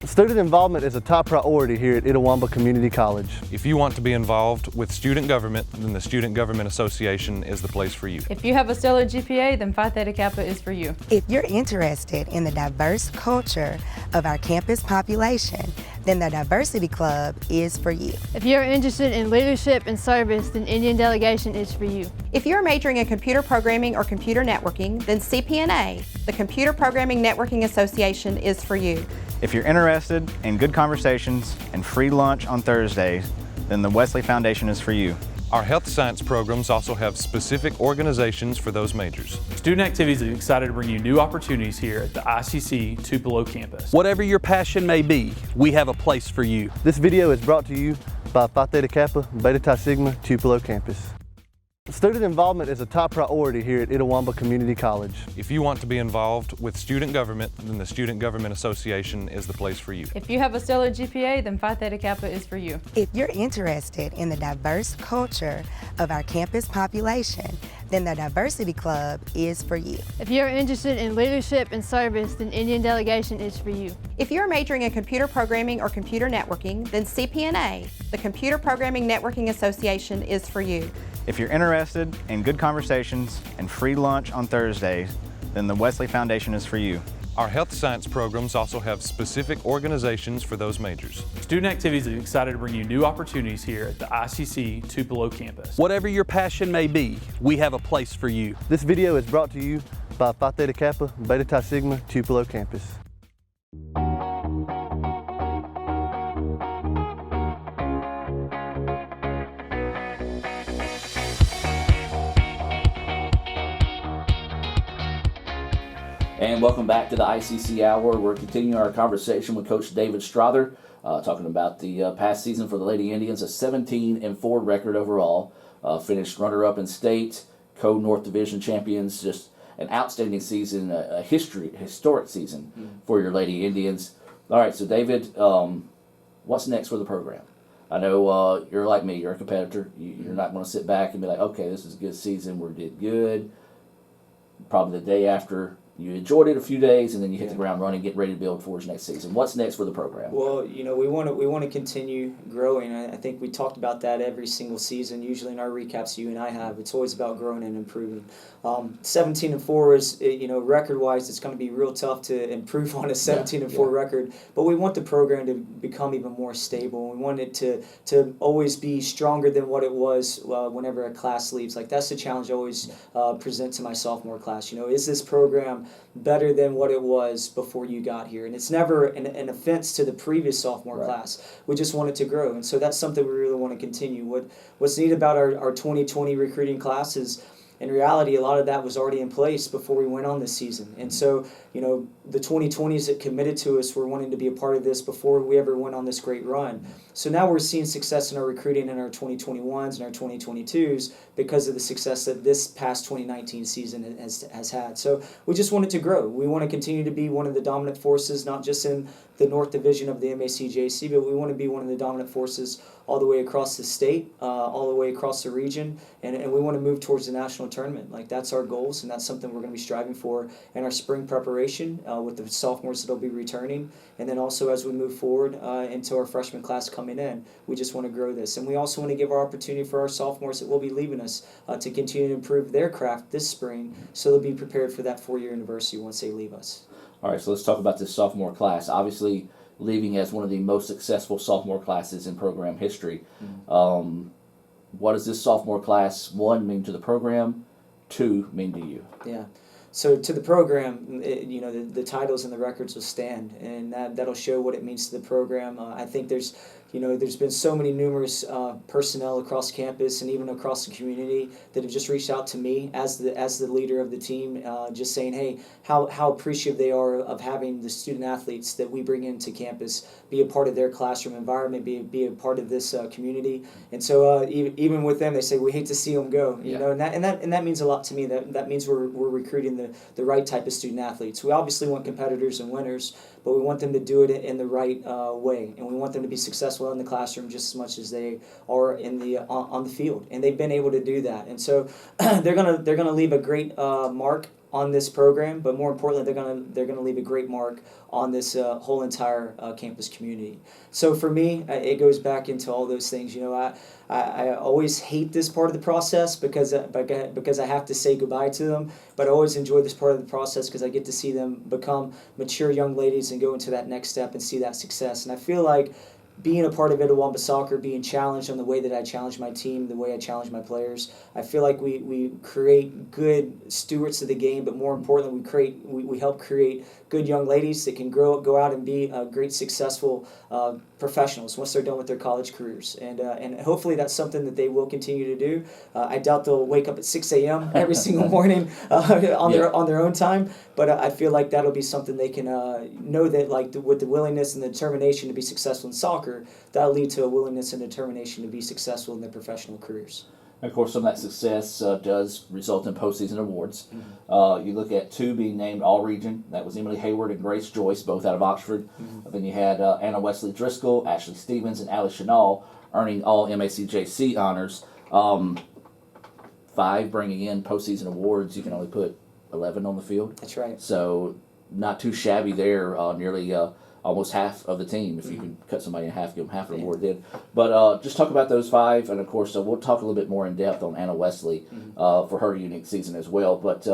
Student involvement is a top priority here at Itawamba Community College. If you want to be involved with student government, then the Student Government Association is the place for you. If you have a stellar GPA, then Phi Theta Kappa is for you. If you're interested in the diverse culture of our campus population, then the Diversity Club is for you. If you're interested in leadership and service, then Indian Delegation is for you. If you're majoring in computer programming or computer networking, then CPNA, the Computer Programming Networking Association, is for you. If you're interested in good conversations and free lunch on Thursdays, then the Wesley Foundation is for you. Our health science programs also have specific organizations for those majors. Student Activities is excited to bring you new opportunities here at the ICC Tupelo campus. Whatever your passion may be, we have a place for you. This video is brought to you by Phi Theta Kappa, Beta Chi Sigma, Tupelo campus. Student involvement is a top priority here at Itawamba Community College. If you want to be involved with student government, then the Student Government Association is the place for you. If you have a stellar GPA, then Phi Theta Kappa is for you. If you're interested in the diverse culture of our campus population, then the Diversity Club is for you. If you're interested in leadership and service, then Indian Delegation is for you. If you're majoring in computer programming or computer networking, then CPNA, the Computer Programming Networking Association, is for you. If you're interested in good conversations and free lunch on Thursdays, then the Wesley Foundation is for you. Our health science programs also have specific organizations for those majors. Student Activities is excited to bring you new opportunities here at the ICC Tupelo campus. Whatever your passion may be, we have a place for you. This video is brought to you by Phi Theta Kappa, Beta Chi Sigma, Tupelo campus. And welcome back to the ICC Hour. We're continuing our conversation with Coach David Strother, talking about the past season for the Lady Indians, a 17-4 record overall, finished runner-up in state, co-North Division champions, just an outstanding season, a historic season for your Lady Indians. All right, so David, what's next for the program? I know you're like me, you're a competitor. You're not going to sit back and be like, okay, this is a good season, we did good. Probably the day after, you enjoyed it a few days, and then you hit the ground running, get ready to build towards next season. What's next for the program? Well, you know, we want to continue growing. I think we talked about that every single season. Usually in our recaps you and I have, it's always about growing and improving. 17-4 is, you know, record-wise, it's going to be real tough to improve on a 17-4 record. But we want the program to become even more stable. We want it to always be stronger than what it was whenever a class leaves. Like, that's the challenge I always present to my sophomore class. You know, is this program better than what it was before you got here? And it's never an offense to the previous sophomore class. We just want it to grow, and so that's something we really want to continue. What's neat about our 2020 recruiting class is, in reality, a lot of that was already in place before we went on this season. And so, you know, the 2020s that committed to us were wanting to be a part of this before we ever went on this great run. So now we're seeing success in our recruiting in our 2021s and our 2022s because of the success that this past 2019 season has had. So we just want it to grow. We want to continue to be one of the dominant forces, not just in the North Division of the MACJC, but we want to be one of the dominant forces all the way across the state, all the way across the region, and we want to move towards the national tournament. Like, that's our goals, and that's something we're going to be striving for in our spring preparation with the sophomores that will be returning, and then also as we move forward into our freshman class coming in. We just want to grow this, and we also want to give our opportunity for our sophomores that will be leaving us to continue to improve their craft this spring, so they'll be prepared for that four-year university once they leave us. All right, so let's talk about this sophomore class. Obviously, leaving as one of the most successful sophomore classes in program history. What does this sophomore class, one, mean to the program, two, mean to you? Yeah. So to the program, you know, the titles and the records will stand, and that'll show what it means to the program. I think there's been so many numerous personnel across campus and even across the community that have just reached out to me as the leader of the team, just saying, hey, how appreciative they are of having the student athletes that we bring into campus be a part of their classroom environment, be a part of this community. And so even with them, they say, we hate to see them go. You know, and that means a lot to me. That means we're recruiting the right type of student athletes. We obviously want competitors and winners, but we want them to do it in the right way, and we want them to be successful in the classroom just as much as they are on the field, and they've been able to do that. And so they're gonna leave a great mark on this program, but more importantly, they're gonna leave a great mark on this whole entire campus community. So for me, it goes back into all those things. You know, I always hate this part of the process because I have to say goodbye to them, but I always enjoy this part of the process because I get to see them become mature young ladies and go into that next step and see that success. And I feel like being a part of Itawamba soccer, being challenged on the way that I challenge my team, the way I challenge my players, I feel like we create good stewards of the game, but more importantly, we help create good young ladies that can go out and be great, successful professionals once they're done with their college careers. And hopefully that's something that they will continue to do. I doubt they'll wake up at 6 a.m. every single morning on their own time, but I feel like that'll be something they can know that, like, with the willingness and the determination to be successful in soccer, that'll lead to a willingness and determination to be successful in their professional careers. Of course, some of that success does result in postseason awards. You look at two being named All-Region. That was Emily Hayward and Grace Joyce, both out of Oxford. Then you had Anna Wesley Driscoll, Ashley Stevens, and Allie Chenal earning all MACJC honors. 5 bringing in postseason awards. You can only put 11 on the field. That's right. So not too shabby there. Nearly almost half of the team. If you can cut somebody in half, give them half of the award then. But just talk about those 5, and of course we'll talk a little bit more in depth on Anna Wesley for her unique season as well. But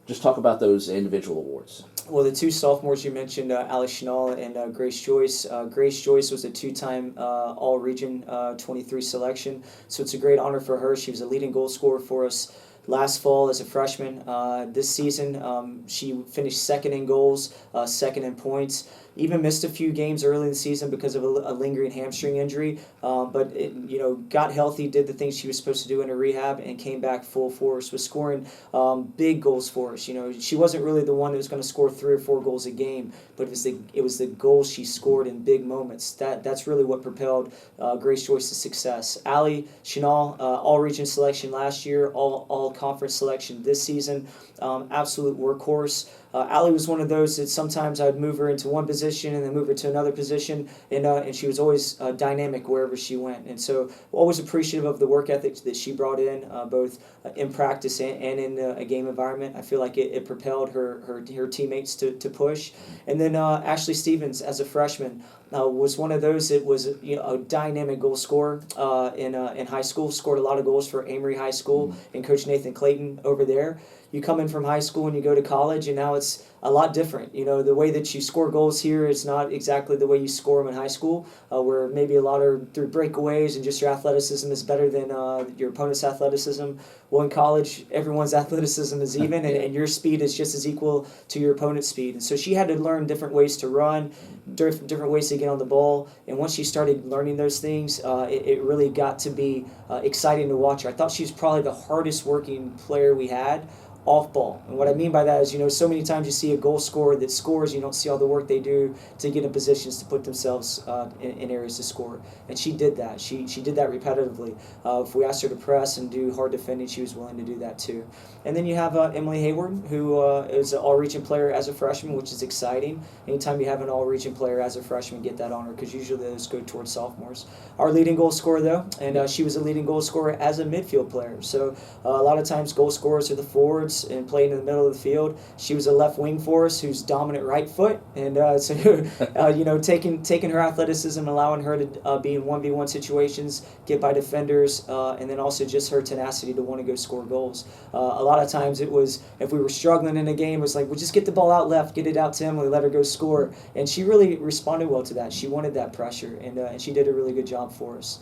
just talk about those individual awards. Well, the 2 sophomores you mentioned, Ali Chenal and Grace Joyce. Grace Joyce was a 2-time All-Region 23 selection, so it's a great honor for her. She was a leading goal scorer for us last fall as a freshman. This season, she finished 2nd in goals, 2nd in points. Even missed a few games early in the season because of a lingering hamstring injury, but got healthy, did the things she was supposed to do in her rehab, and came back full force. Was scoring big goals for us. She wasn't really the one that was going to score 3 or 4 goals a game, but it was the goals she scored in big moments. That's really what propelled Grace Joyce's success. Ali Chenal, all-region selection last year, all-conference selection this season. Absolute workhorse. Ali was one of those that sometimes I'd move her into one position and then move her to another position, and she was always dynamic wherever she went. And so always appreciative of the work ethic that she brought in, both in practice and in a game environment. I feel like it propelled her teammates to push. And then Ashley Stevens, as a freshman, was one of those that was a dynamic goal scorer in high school. Scored a lot of goals for Amory High School and Coach Nathan Clayton over there. You come in from high school and you go to college, and now it's a lot different. The way that you score goals here is not exactly the way you score them in high school, where maybe a lot are through breakaways and just your athleticism is better than your opponent's athleticism. Well, in college, everyone's athleticism is even, and your speed is just as equal to your opponent's speed. And so she had to learn different ways to run, different ways to get on the ball. And once she started learning those things, it really got to be exciting to watch her. I thought she was probably the hardest working player we had off ball. And what I mean by that is, so many times you see a goal scorer that scores, you don't see all the work they do to get in positions to put themselves in areas to score. And she did that. She did that repetitively. If we asked her to press and do hard defending, she was willing to do that too. And then you have Emily Hayward, who is an all-region player as a freshman, which is exciting. Anytime you have an all-region player as a freshman, get that honor, because usually those go towards sophomores. Our leading goal scorer, though, and she was a leading goal scorer as a midfield player. So a lot of times goal scorers are the forwards and playing in the middle of the field. She was a left wing for us, who's dominant right foot, and taking her athleticism, allowing her to be in 1v1 situations, get by defenders, and then also just her tenacity to want to go score goals. A lot of times it was, if we were struggling in a game, it was like, well, just get the ball out left, get it out to Emily, let her go score. And she really responded well to that. She wanted that pressure, and she did a really good job for us.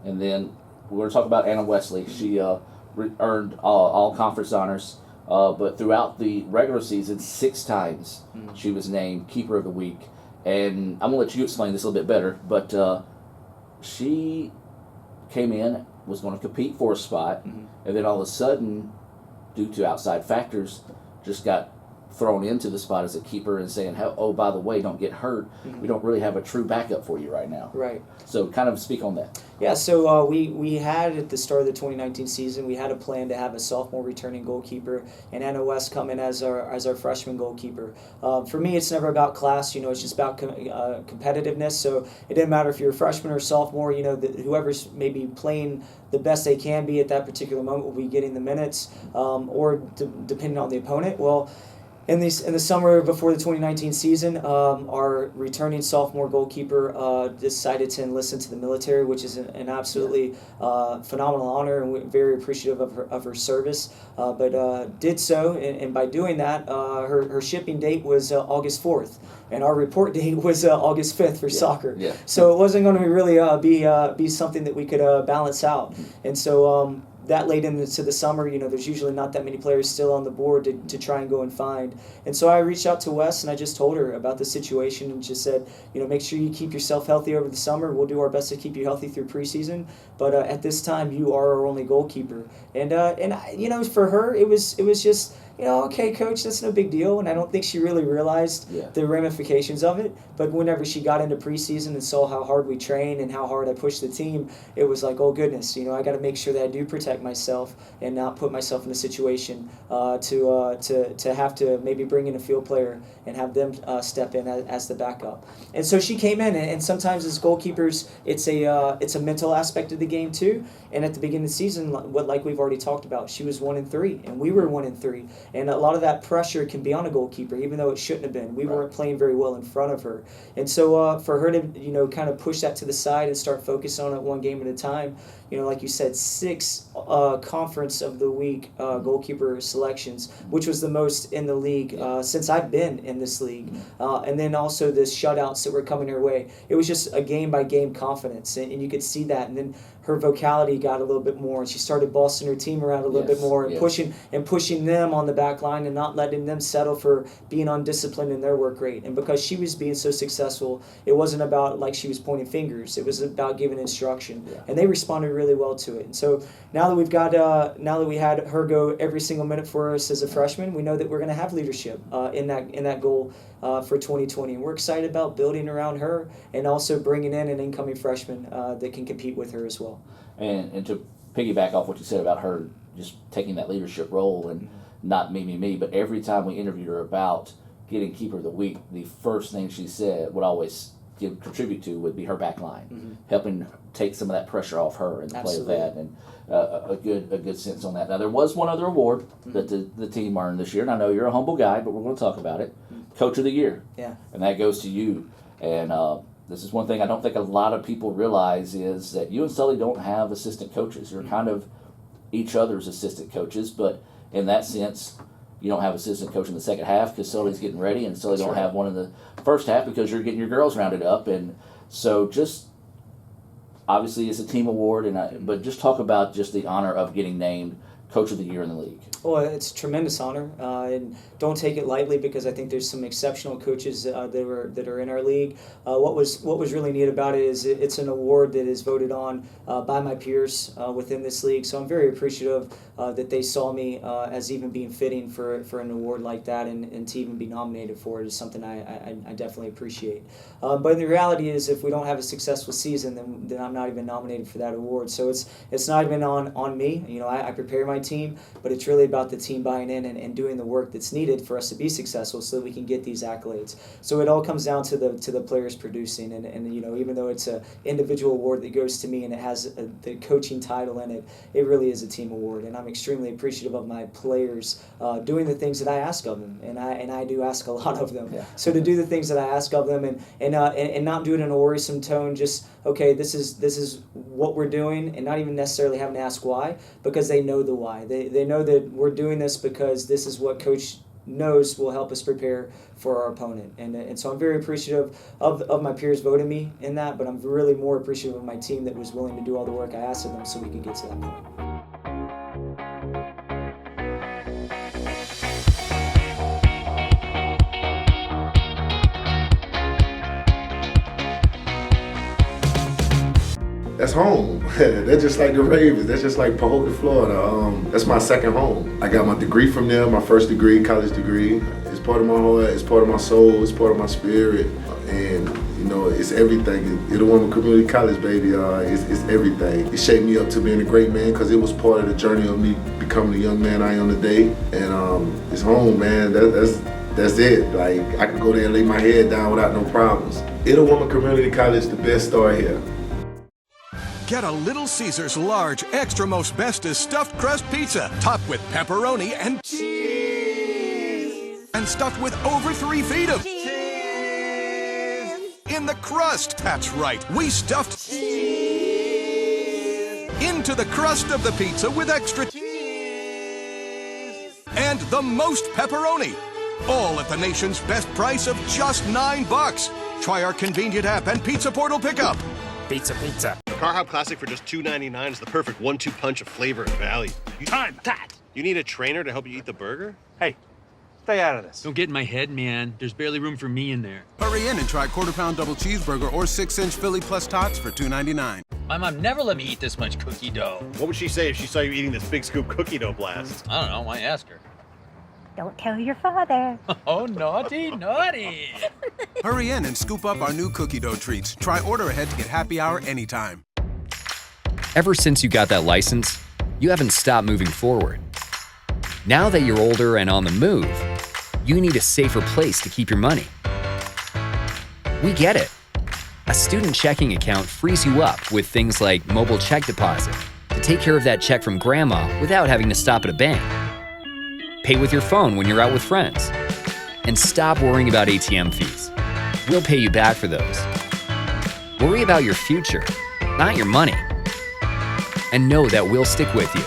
And then we're going to talk about Anna Wesley. She earned all conference honors, but throughout the regular season, 6 times she was named Keeper of the Week. And I'm going to let you explain this a little bit better, but she came in, was going to compete for a spot, and then all of a sudden, due to outside factors, just got thrown into the spot as a keeper and saying, oh, by the way, don't get hurt. We don't really have a true backup for you right now. Right. So kind of speak on that. Yeah, so we had at the start of the 2019 season, we had a plan to have a sophomore returning goalkeeper and Anna West come in as our freshman goalkeeper. For me, it's never about class, it's just about competitiveness. So it didn't matter if you're a freshman or sophomore, whoever's maybe playing the best they can be at that particular moment will be getting the minutes, or depending on the opponent. Well, in the summer before the 2019 season, our returning sophomore goalkeeper decided to enlist into the military, which is an absolutely phenomenal honor, and we're very appreciative of her service. But did so, and by doing that, her shipping date was August 4th, and our report date was August 5th for soccer. Yeah. So it wasn't going to really be something that we could balance out, and so. That late into the summer, there's usually not that many players still on the board to try and go and find. And so I reached out to Wes and I just told her about the situation and just said, make sure you keep yourself healthy over the summer. We'll do our best to keep you healthy through preseason. But at this time, you are our only goalkeeper. And for her, it was just, okay, coach, that's no big deal. And I don't think she really realized the ramifications of it. But whenever she got into preseason and saw how hard we train and how hard I pushed the team, it was like, oh goodness, I got to make sure that I do protect myself and not put myself in a situation to have to maybe bring in a field player and have them step in as the backup. And so she came in, and sometimes as goalkeepers, it's a mental aspect of the game too. And at the beginning of the season, like we've already talked about, she was 1-3, and we were 1-3. And a lot of that pressure can be on a goalkeeper, even though it shouldn't have been. We weren't playing very well in front of her. And so for her to, kind of push that to the side and start focusing on it one game at a time, like you said, 6 Conference of the Week goalkeeper selections, which was the most in the league since I've been in this league. And then also the shutouts that were coming her way. It was just a game-by-game confidence, and you could see that. And then her vocality got a little bit more, and she started bossing her team around a little bit more and pushing them on the back line and not letting them settle for being undisciplined in their work rate. And because she was being so successful, it wasn't about like she was pointing fingers. It was about giving instruction, and they responded really well to it. And so now that we've got now that we had her go every single minute for us as a freshman, we know that we're going to have leadership in that goal for 2020, and we're excited about building around her and also bringing in an incoming freshman that can compete with her as well. And to piggyback off what you said about her just taking that leadership role and not me, but every time we interviewed her about getting Keeper of the Week, the first thing she said would always contribute to would be her back line, helping take some of that pressure off her and the play of that, and a good sense on that. Now there was one other award that the team earned this year, and I know you're a humble guy, but we're going to talk about it. Coach of the Year, and that goes to you. And this is one thing I don't think a lot of people realize is that you and Sully don't have assistant coaches. You're kind of each other's assistant coaches, but in that sense, you don't have assistant coach in the second half because Sully's getting ready, and Sully don't have one in the first half because you're getting your girls rounded up. And so just obviously it's a team award, but just talk about just the honor of getting named Coach of the Year in the league. Well, it's a tremendous honor, and don't take it lightly because I think there's some exceptional coaches that are in our league. What was really neat about it is it's an award that is voted on by my peers within this league. So I'm very appreciative that they saw me as even being fitting for an award like that, and to even be nominated for it is something I definitely appreciate. But the reality is, if we don't have a successful season, then I'm not even nominated for that award. So it's not even on me. I prepare my team, but it's really about the team buying in and doing the work that's needed for us to be successful so that we can get these accolades. So it all comes down to the players producing, and even though it's an individual award that goes to me and it has the coaching title in it, it really is a team award, and I'm extremely appreciative of my players doing the things that I ask of them, and I do ask a lot of them. So to do the things that I ask of them and not do it in a worrisome tone, just okay, this is what we're doing, and not even necessarily having to ask why, because they know the why. They know that we're doing this because this is what Coach knows will help us prepare for our opponent. And so I'm very appreciative of my peers voting me in that, but I'm really more appreciative of my team that was willing to do all the work I asked of them so we could get to that point. That's home. That's just like the Ravens. That's just like Pahokee, Florida. That's my second home. I got my degree from there, my first degree, college degree. It's part of my heart, it's part of my soul, it's part of my spirit. And, it's everything. Itawamba Community College, baby, it's everything. It shaped me up to being a great man because it was part of the journey of me becoming the young man I am today. And it's home, man. That's it. Like, I can go there and lay my head down without no problems. Itawamba Community College, the best store here. Get a Little Caesars large, extra most bestest stuffed crust pizza, topped with pepperoni and cheese, and stuffed with over 3 feet of cheese in the crust. That's right, we stuffed cheese into the crust of the pizza with extra cheese and the most pepperoni, all at the nation's best price of just $9. Try our convenient app and Pizza Portal pickup. Pizza. Car Hop Classic for just $2.99 is the perfect 1-2 punch of flavor and value. Time that! You need a trainer to help you eat the burger? Hey, stay out of this. Don't get in my head, man. There's barely room for me in there. Hurry in and try quarter-pound double cheeseburger or 6-inch Philly plus tots for $2.99. My mom never let me eat this much cookie dough. What would she say if she saw you eating this big scoop cookie dough blast? I don't know. Why ask her? Don't tell your father. Oh, naughty. Hurry in and scoop up our new cookie dough treats. Try order ahead to get happy hour anytime. Ever since you got that license, you haven't stopped moving forward. Now that you're older and on the move, you need a safer place to keep your money. We get it. A student checking account frees you up with things like mobile check deposit to take care of that check from grandma without having to stop at a bank. Pay with your phone when you're out with friends. And stop worrying about ATM fees. We'll pay you back for those. Worry about your future, not your money. And know that we'll stick with you,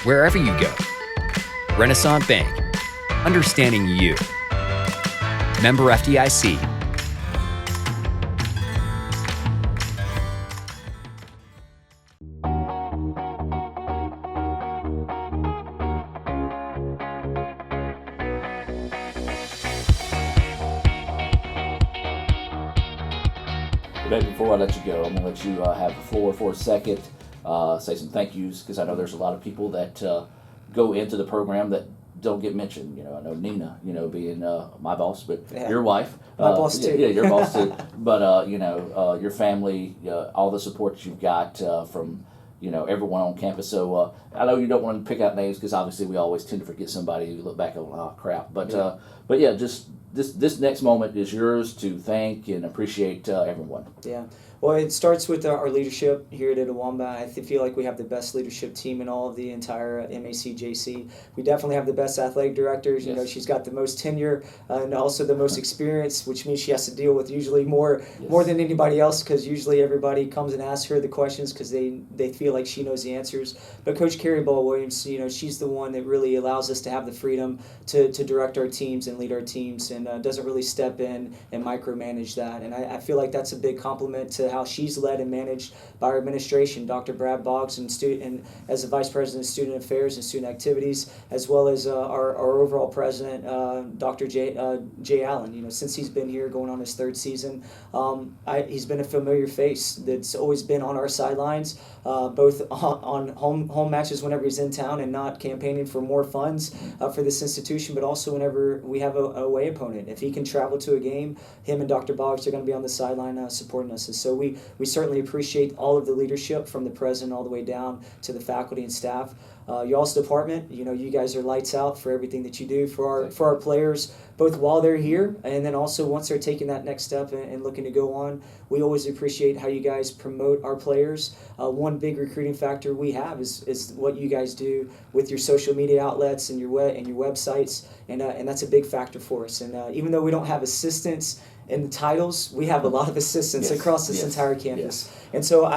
wherever you go. Renaissance Bank, understanding you. Member FDIC. But before I let you go, I'm going to let you have the floor for a second, say some thank yous, because I know there's a lot of people that go into the program that don't get mentioned. I know Nina, being my boss, but your wife. My boss too. Yeah, your boss too. But, your family, all the support that you've got from, everyone on campus. So I know you don't want to pick out names because obviously we always tend to forget somebody who look back on, oh, crap. But just this next moment is yours to thank and appreciate everyone. Yeah. Well, it starts with our leadership here at Itawamba. I feel like we have the best leadership team in all of the entire MACJC. We definitely have the best athletic directors. Yes. She's got the most tenure and also the most experience, which means she has to deal with usually more than anybody else, because usually everybody comes and asks her the questions because they feel like she knows the answers. But Coach Carrie Ball Williams, she's the one that really allows us to have the freedom to direct our teams and lead our teams, and doesn't really step in and micromanage that. And I feel like that's a big compliment to how she's led and managed by our administration, Dr. Brad Boggs, and as the Vice President of Student Affairs and Student Activities, as well as our overall President, Dr. Jay Allen. Since he's been here, going on his third season, he's been a familiar face that's always been on our sidelines, both on home matches whenever he's in town and not campaigning for more funds for this institution, but also whenever we have a away opponent. If he can travel to a game, him and Dr. Boggs are going to be on the sideline supporting us. And so we certainly appreciate all of the leadership from the president all the way down to the faculty and staff. Y'all's department, you guys are lights out for everything that you do for our players, both while they're here and then also once they're taking that next step and looking to go on. We always appreciate how you guys promote our players. One big recruiting factor we have is what you guys do with your social media outlets and your websites, and that's a big factor for us. And even though we don't have assistants in the titles, we have a lot of assistants across this entire campus. And so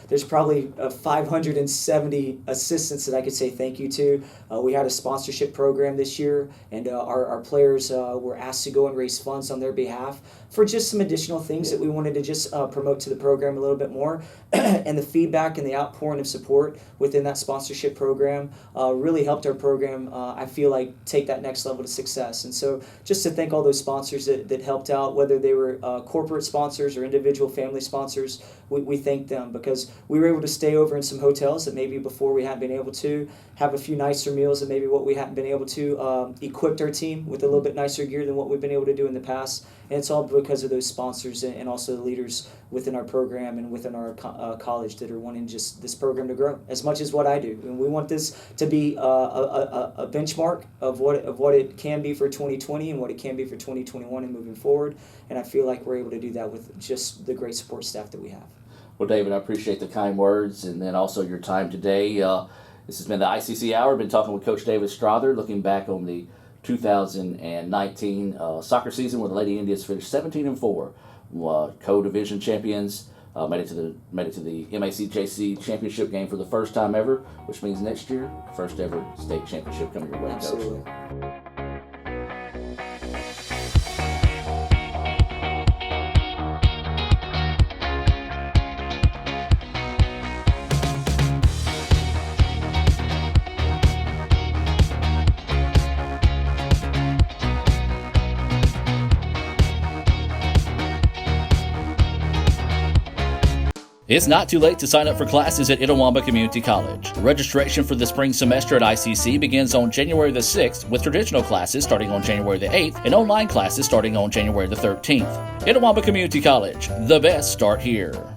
there's probably 570 assistants that I could say thank you to. We had a sponsorship program this year, and our players were asked to go and raise funds on their behalf for just some additional things that we wanted to just promote to the program a little bit more. And the feedback and the outpouring of support within that sponsorship program really helped our program, I feel like, take that next level to success. And so just to thank all those sponsors that helped out, whether they were corporate sponsors or individual family sponsors, we thank them, because we were able to stay over in some hotels that maybe before we hadn't been able to, have a few nicer meals than maybe what we hadn't been able to, equipped our team with a little bit nicer gear than what we've been able to do in the past. And it's all because of those sponsors and also the leaders within our program and within our college that are wanting just this program to grow as much as what I do. And we want this to be a benchmark of what it can be for 2020 and what it can be for 2021 and moving forward. And I feel like we're able to do that with just the great support staff that we have. Well, David, I appreciate the kind words and then also your time today. This has been the ICC Hour. I've been talking with Coach David Strother, looking back on the 2019 soccer season where the Lady Indians finished 17-4, co-division champions. Made it to the MACJC championship game for the first time ever, which means next year, first ever state championship coming your way. Absolutely. Coach. It's not too late to sign up for classes at Itawamba Community College. Registration for the spring semester at ICC begins on January the 6th, with traditional classes starting on January the 8th and online classes starting on January the 13th. Itawamba Community College, the best start here.